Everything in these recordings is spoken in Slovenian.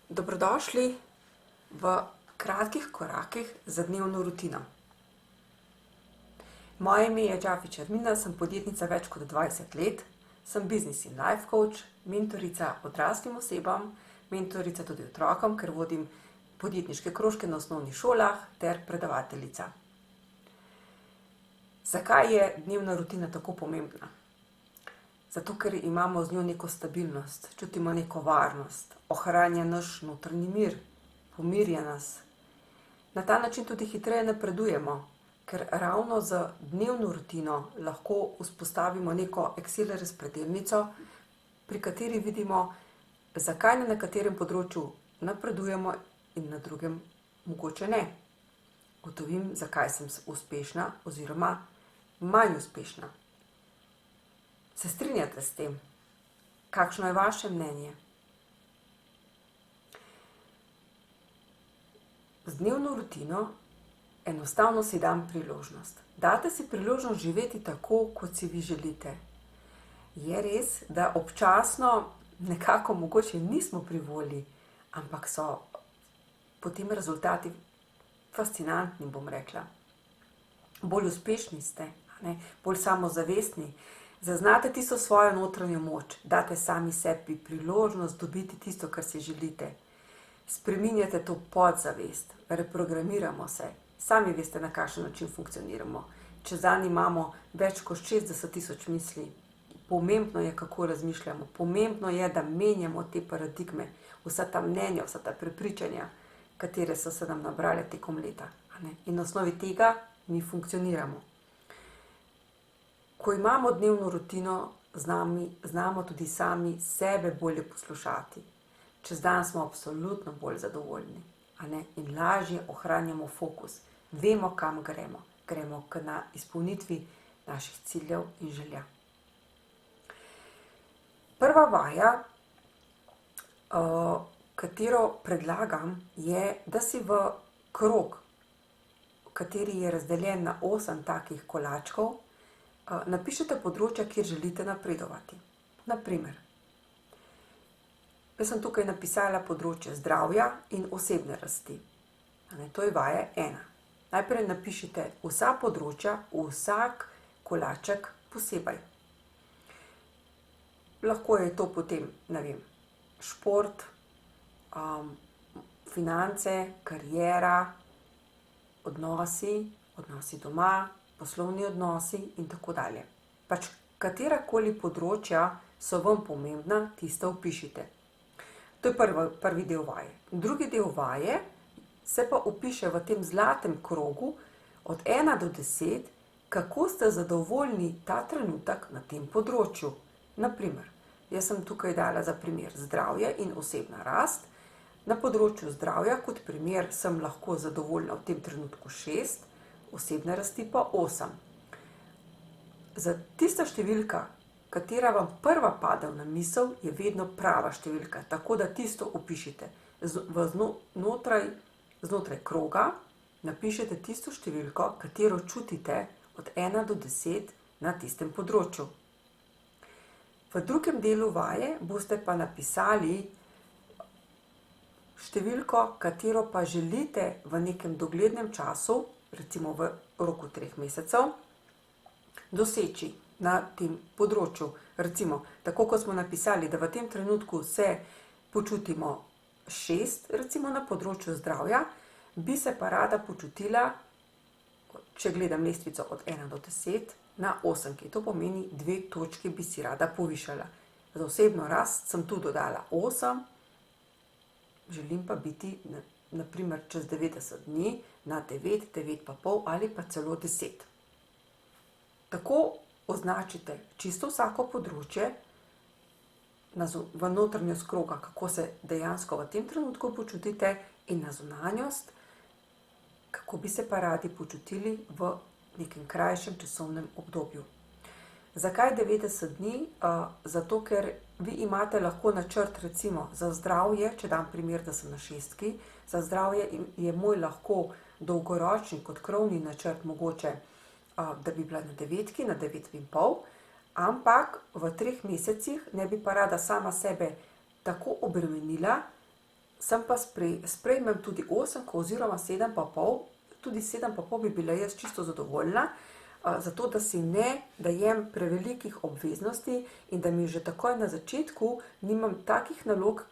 Dobrodošli v kratkih korakih za dnevno rutino. Moje ime je Džafi Čermina, sem podjetnica več kot 20 let, sem business in life coach, mentorica odraslim osebam, mentorica tudi otrokom, ker vodim podjetniške krožke na osnovnih šolah ter predavateljica. Zakaj je dnevna rutina tako pomembna? Zato, ker imamo z njo neko stabilnost, čutimo neko varnost, ohranja naš notranji mir, pomirja nas. Na ta način tudi hitreje napredujemo, ker ravno z dnevno rutino lahko vzpostavimo neko Excel razpredelnico, pri kateri vidimo, zakaj na nekaterem področju napredujemo in na drugem mogoče ne. Ugotovim, zakaj sem uspešna oziroma manj uspešna. Se strinjate s tem? Kakšno je vaše mnenje? Z dnevno rutino enostavno si dam priložnost. Date si priložnost živeti tako, kot si vi želite. Je res, da občasno nekako mogoče nismo pri volji, ampak so potem rezultati fascinantni, bom rekla. Bolj uspešni ste, bolj samozavestni. Zaznate tisto svojo notranjo moč, date sami sebi priložnost dobiti tisto, kar si želite. Spreminjate to podzavest, reprogramiramo se, sami veste, na kakšen način funkcioniramo. Čez dan imamo več kot 60.000 misli. Pomembno je, kako razmišljamo, pomembno je, da menjamo te paradigme, vsa ta mnenja, vsa ta prepričanja, katere so se nam nabrale tekom leta. In na osnovi tega mi funkcioniramo. Ko imamo dnevno rutino, znamo tudi sami sebe bolje poslušati. Čez dan smo absolutno bolj zadovoljni, in lažje ohranjamo fokus. Vemo, kam gremo. Gremo k izpolnitvi naših ciljev in želja. Prva vaja, katero predlagam, je, da si v krog, kateri je razdeljen na 8 takih kolačkov, napišete področja, kjer želite napredovati. Na primer, jaz sem tukaj napisala področje zdravja in osebne rasti. To je vaja 1. Najprej napišite vsa področja, vsak kolaček posebej. Lahko je to potem, šport, finance, kariera, odnosi doma, poslovni odnosi in tako dalje. Katerakoli področja so vam pomembna, tista vpišite. To je prvi del vaje. Drugi del vaje se pa vpiše v tem zlatem krogu od 1 do 10, kako ste zadovoljni ta trenutek na tem področju. Na primer, jaz sem tukaj dala za primer zdravje in osebna rast. Na področju zdravja kot primer sem lahko zadovoljna v tem trenutku 6, osebne rasti pa 8. Za tista številka, katera vam prva pade na misel, je vedno prava številka, tako da tisto vpišite. Znotraj kroga napišete tisto številko, katero čutite od 1 do 10 na tistem področju. V drugem delu vaje boste pa napisali številko, katero pa želite v nekem doglednem času, recimo v roku 3 mesecev, doseči na tem področju. Recimo, tako kot smo napisali, da v tem trenutku se počutimo 6, recimo na področju zdravja, bi se pa rada počutila, če gledam lestvico od 1 do 10, na 8, to pomeni 2 točki bi si rada povišala. Za osebno rast sem tu dodala 8, želim pa biti na primer čez 90 dni na 9, 9,5 ali pa celo 10. Tako označite čisto vsako področje v notranjost kroga, kako se dejansko v tem trenutku počutite, in na zunanjost, kako bi se pa radi počutili v nekem krajšem časovnem obdobju. Zakaj 90 dni? Zato, ker vi imate lahko načrt recimo za zdravje, če dam primer, da sem na 6, za zdravje je moj lahko dolgoročni kot krovni načrt mogoče, da bi bila na 9, na 9,5, ampak v 3 mesecih ne bi pa rada sama sebe tako obremenila, sem pa sprejmem tudi 8 oziroma 7,5, tudi 7,5 bi bila jaz čisto zadovoljna, zato da si ne dajem prevelikih obveznosti in da mi že takoj na začetku nimam takih nalog,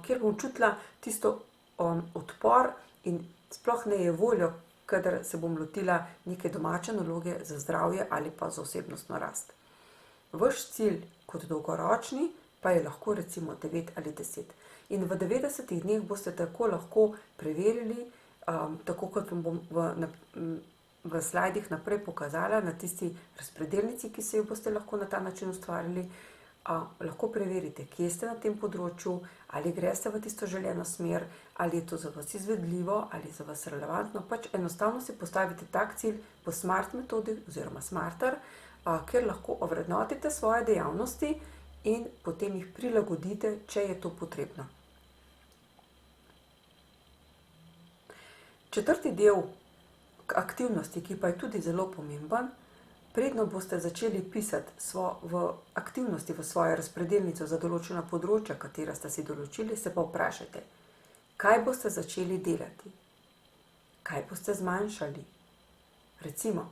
kjer bom čutila tisto odpor in sploh ne je voljo, kadar se bom lotila neke domače naloge za zdravje ali pa za osebnostno rast. Vaš cilj kot dolgoročni pa je lahko recimo 9 ali 10. In v 90 dneh boste tako lahko preverili, tako kot vam bom v slajdih naprej pokazala, na tisti razpredelnici, ki se jo boste lahko na ta način ustvarili, lahko preverite, kje ste na tem področju, ali greste v tisto željeno smer, ali je to za vas izvedljivo, ali je za vas relevantno. Pač enostavno si postavite tak cilj po SMART metodi oziroma SMARTR, kjer lahko ovrednotite svoje dejavnosti in potem jih prilagodite, če je to potrebno. Četrti del aktivnosti, ki pa je tudi zelo pomemben, predno boste začeli pisati v aktivnosti v svojo razpredelnico za določena področja, katera ste si določili, se pa vprašajte, kaj boste začeli delati, kaj boste zmanjšali. Recimo,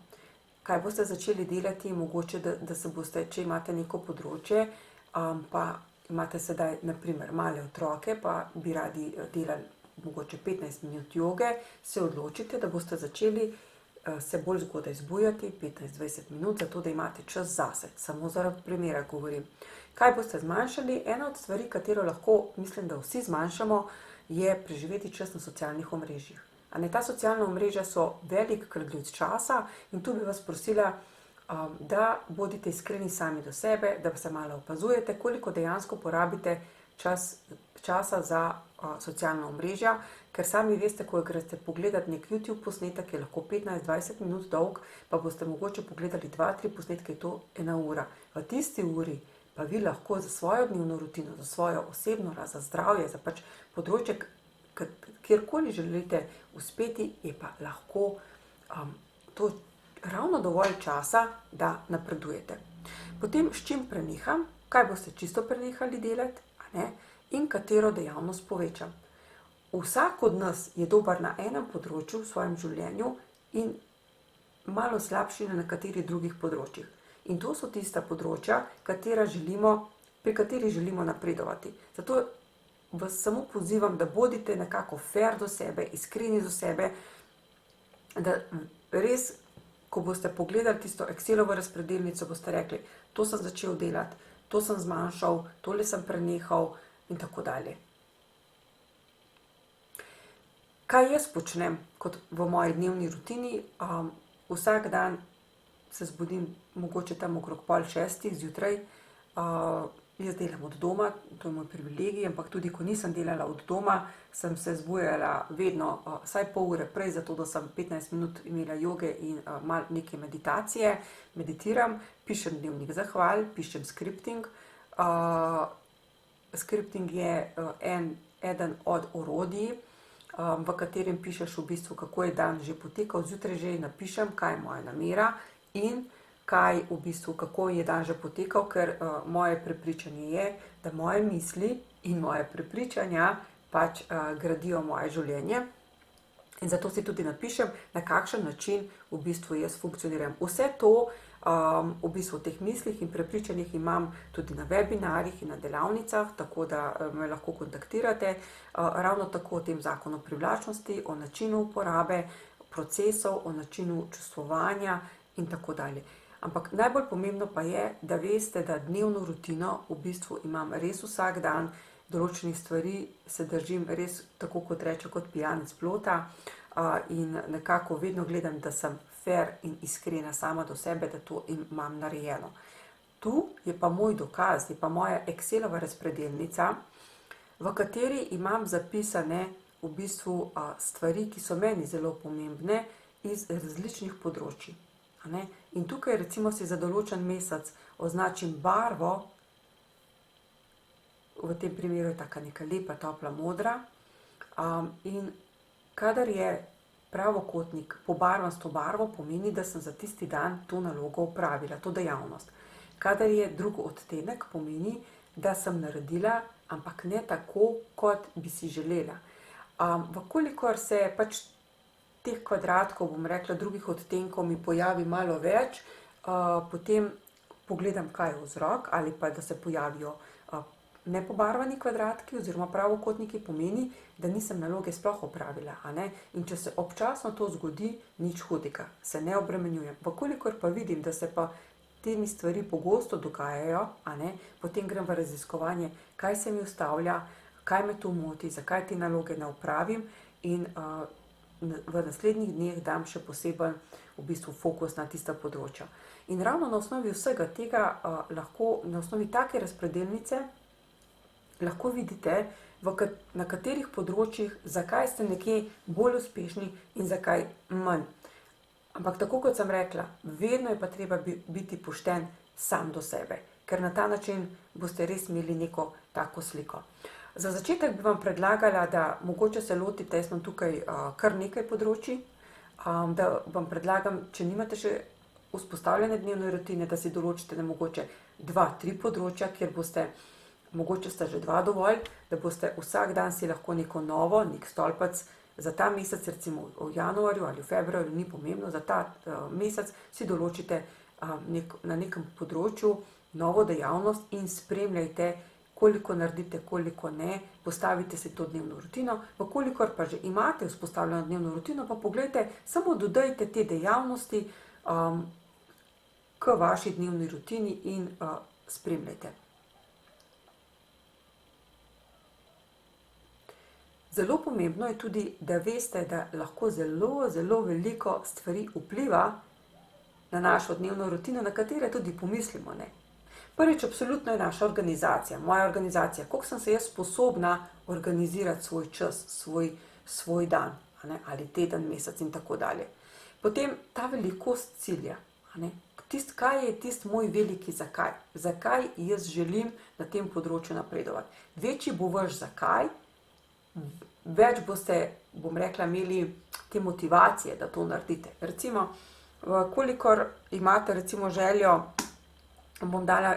kaj boste začeli delati, mogoče, da se boste, če imate neko področje, pa imate sedaj, naprimer, male otroke, pa bi radi delali mogoče 15 minut joge, se odločite, da boste začeli se bolj zgodaj zbujati, 15-20 minut, zato da imate čas zase. Samo zaradi primera govorim. Kaj boste zmanjšali? Ena od stvari, katero lahko, mislim, da vsi zmanjšamo, je preživeti čas na socialnih omrežjih. Ta socialna omrežja so velik kradljivec časa in tu bi vas prosila, da bodite iskreni sami do sebe, da se malo opazujete, koliko dejansko porabite časa za socialna omrežja, ker sami veste, ko greste pogledati nek YouTube posnetek, je lahko 15-20 minut dolg, pa boste mogoče pogledali 2-3 posnetke, je to 1 ura. V tisti uri pa vi lahko za svojo dnevno rutino, za svojo osebno rast, za zdravje, za pač področje, kjerkoli želite uspeti, je pa lahko to ravno dovolj časa, da napredujete. Potem, s čim preneham, kaj boste čisto prenehali delati, in katero dejavnost povečam. Vsak od nas je dober na enem področju v svojem življenju in malo slabši na nekaterih drugih področjih. In to so tista področja, pri katerih želimo napredovati. Zato vas samo pozivam, da bodite nekako fair do sebe, iskreni do sebe, da res, ko boste pogledali tisto Excelovo razpredelnico, boste rekli, to sem začel delati, to sem zmanjšal, tole sem prenehal in tako dalje. Kaj jaz počnem kot v moji dnevni rutini? Vsak dan se zbudim mogoče tam okrog 5:30 zjutraj. Jaz delam od doma, to je moj privilegij, ampak tudi ko nisem delala od doma, sem se zbujala vedno vsaj pol ure prej, zato da sem 15 minut imela joge in malo neke meditacije. Meditiram, pišem dnevnik zahval, pišem skripting. Skripting je eden od orodij, v katerem pišeš v bistvu, kako je dan že potekal. Zjutraj že napišem, kaj je moja namera in kaj v bistvu, kako je dan že potekal, ker moje prepričanje je, da moje misli in moje prepričanja pač gradijo moje življenje. In zato si tudi napišem, na kakšen način v bistvu jaz funkcioniram. Vse to v bistvu v teh mislih in prepričanjih imam tudi na webinarjih in na delavnicah, tako da me lahko kontaktirate. Ravno tako o tem zakonu privlačnosti, o načinu uporabe procesov, o načinu čustvovanja in tako dalje. Ampak najbolj pomembno pa je, da veste, da dnevno rutino v bistvu imam res vsak dan, določenih stvari se držim res tako, kot reče, kot pijanec plota, in nekako vedno gledam, da sem fair in iskrena sama do sebe, da to imam narejeno. Tu je pa moj dokaz, je pa moja Excelova razpredelnica, v kateri imam zapisane v bistvu stvari, ki so meni zelo pomembne iz različnih področij. In tukaj recimo si za določen mesec označim barvo, v tem primeru je taka neka lepa, topla modra, in kadar je pravokotnik pobarvan s to barvo, pomeni, da sem za tisti dan to nalogo opravila, to dejavnost. Kadar je drug odtenek, pomeni, da sem naredila, ampak ne tako, kot bi si želela. Vkolikor se pač teh kvadratkov, bom rekla, drugih odtenkov mi pojavi malo več, potem pogledam, kaj je vzrok, ali pa da se pojavijo nepobarvani kvadratki oziroma pravokotniki, pomeni, da nisem naloge sploh opravila, a ne. In če se občasno to zgodi, nič hudega, se ne obremenjujem. Vkolikor pa vidim, da se pa temi stvari pogosto dogajajo, a ne, potem grem v raziskovanje, kaj se mi ustavlja, kaj me to moti, zakaj te naloge ne opravim, in v naslednjih dneh dam še poseben v bistvu fokus na tista področja. In ravno na osnovi vsega tega lahko, na osnovi take razpredelnice, lahko vidite, na katerih področjih, zakaj ste nekje bolj uspešni in zakaj manj. Ampak tako kot sem rekla, vedno je pa treba biti pošten sam do sebe, ker na ta način boste res imeli neko tako sliko. Za začetek bi vam predlagala, da mogoče se lotite, jaz imam tukaj kar nekaj področij, da vam predlagam, če nimate še vzpostavljene dnevne rutine, da si določite mogoče 2-3 področja, kjer boste, mogoče sta že 2 dovolj, da boste vsak dan si lahko neko novo, nek stolpec za ta mesec, recimo v januarju ali v februarju, ni pomembno, za ta mesec si določite na nekem področju novo dejavnost in spremljajte, koliko naredite, koliko ne, postavite si to dnevno rutino. Vkolikor pa že imate vzpostavljeno dnevno rutino, pa poglejte, samo dodajte te dejavnosti k vaši dnevni rutini in spremljajte. Zelo pomembno je tudi, da veste, da lahko zelo, zelo veliko stvari vpliva na našo dnevno rutino, na katere tudi pomislimo, ne. Prvič, absolutno je naša organizacija, moja organizacija, koliko sem se jaz sposobna organizirati svoj čas, svoj dan, a ne, ali teden, mesec in tako dalje. Potem ta velikost cilja, a ne, kaj je tisti moj veliki zakaj, zakaj jaz želim na tem področju napredovati. Večji bo vaš zakaj, več boste, bom rekla, imeli te motivacije, da to naredite. Recimo, kolikor imate recimo željo, bom dala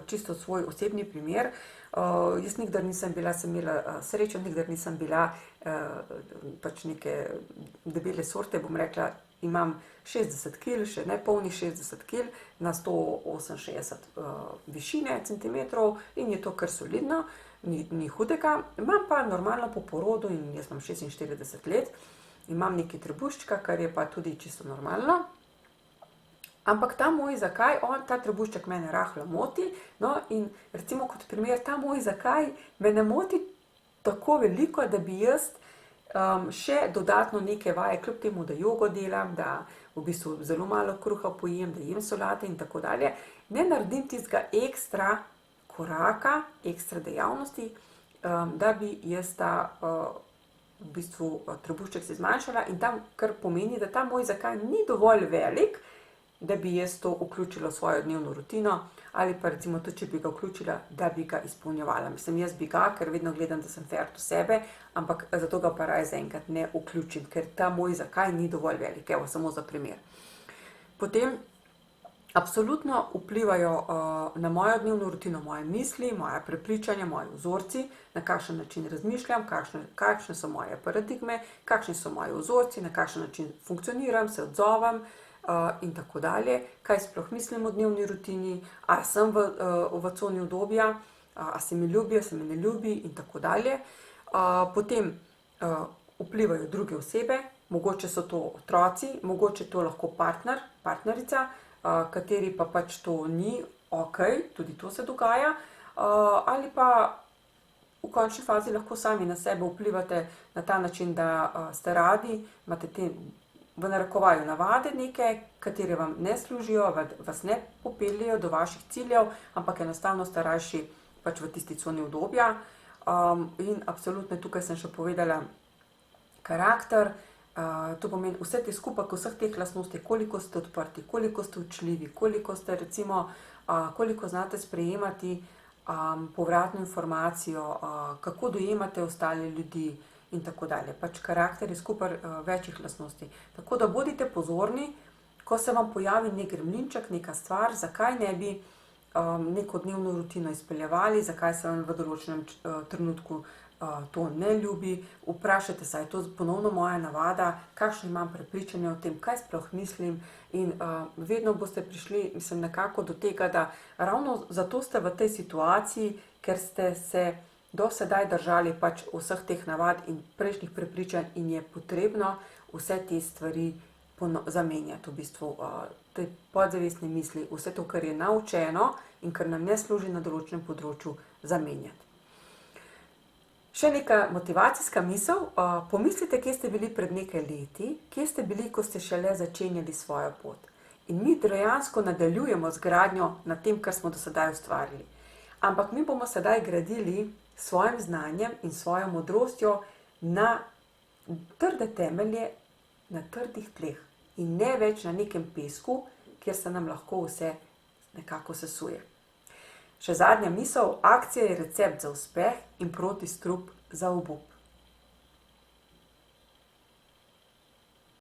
čisto svoj osebni primer, jaz nikdar nisem bila, sem imela srečo, nikdar nisem bila pač neke debele sorte, bom rekla, imam 60 kg, še ne polnih 60 kg, na 168 višine centimetrov in je to kar solidno. Ni hudega, imam pa normalno po porodu in jaz imam 46 let, imam nekaj trebuščka, kar je pa tudi čisto normalno. Ampak ta moj zakaj, ta trebušček mene rahlo moti, no, in recimo kot primer, ta moj zakaj me ne moti tako veliko, da bi jaz še dodatno neke vaje, kljub temu, da jogo delam, da v bistvu zelo malo kruha pojem, da jem solate in tako dalje, ne naredim tistega ekstra koraka, ekstra dejavnosti, da bi jaz ta v bistvu trebušček se zmanjšala, in tam, kar pomeni, da ta moj zakaj ni dovolj velik, da bi jaz to vključila v svojo dnevno rutino, ali pa recimo tudi, če bi ga vključila, da bi ga izpolnjevala. Mislim, jaz bi ga, ker vedno gledam, da sem fair do sebe, ampak zato ga pa raje zaenkrat ne vključim, ker ta moj zakaj ni dovolj velik. Evo, samo za primer. Potem absolutno vplivajo na mojo dnevno rutino moje misli, moje prepričanja, moji vzorci, na kakšen način razmišljam, kakšne so moje paradigme, kakšni so moji vzorci, na kakšen način funkcioniram, se odzovem in tako dalje, kaj sploh mislim o dnevni rutini, a sem v coni udobja, a se mi ljubi, a se mi ne ljubi in tako dalje. Potem vplivajo druge osebe, mogoče so to otroci, mogoče to lahko partner, partnerica, kateri pa pač to ni okej, tudi to se dogaja, ali pa v končni fazi lahko sami na sebe vplivate na ta način, da ste radi, imate te v narekovaju navade neke, katere vam ne služijo, vas ne popeljejo do vaših ciljev, ampak enostavno ste rajši pač v tisti coni udobja. In absolutno tukaj sem še povedala karakter, to pomeni vse te skupek, vseh teh lastnosti, koliko ste odprti, koliko ste učljivi, koliko ste recimo, koliko znate sprejemati povratno informacijo, kako dojemate ostale ljudi in tako dalje. Pač karakter je skupaj večjih lastnosti. Tako da bodite pozorni, ko se vam pojavi nek gremlinček, neka stvar, zakaj ne bi neko dnevno rutino izpeljevali, zakaj se vam v določenem trenutku to ne ljubi. Vprašajte se, je to ponovno moja navada, kakšno imam prepričanje o tem, kaj sploh mislim, in vedno boste prišli, mislim, nekako do tega, da ravno zato ste v tej situaciji, ker ste se do sedaj držali pač vseh teh navad in prejšnjih prepričanj in je potrebno vse te stvari zamenjati, v bistvu te podzavestne misli, vse to, kar je naučeno in kar nam ne služi na določenem področju, zamenjati. Še neka motivacijska misel, pomislite, kje ste bili pred nekaj leti, kje ste bili, ko ste šele začenjali svojo pot. In mi dejansko nadaljujemo z gradnjo na tem, kar smo do sedaj ustvarili. Ampak mi bomo sedaj gradili s svojim znanjem in svojo modrostjo na trde temelje, na trdih tleh in ne več na nekem pesku, kjer se nam lahko vse nekako sesuje. Še zadnja misel, akcija je recept za uspeh in protistrup za obup.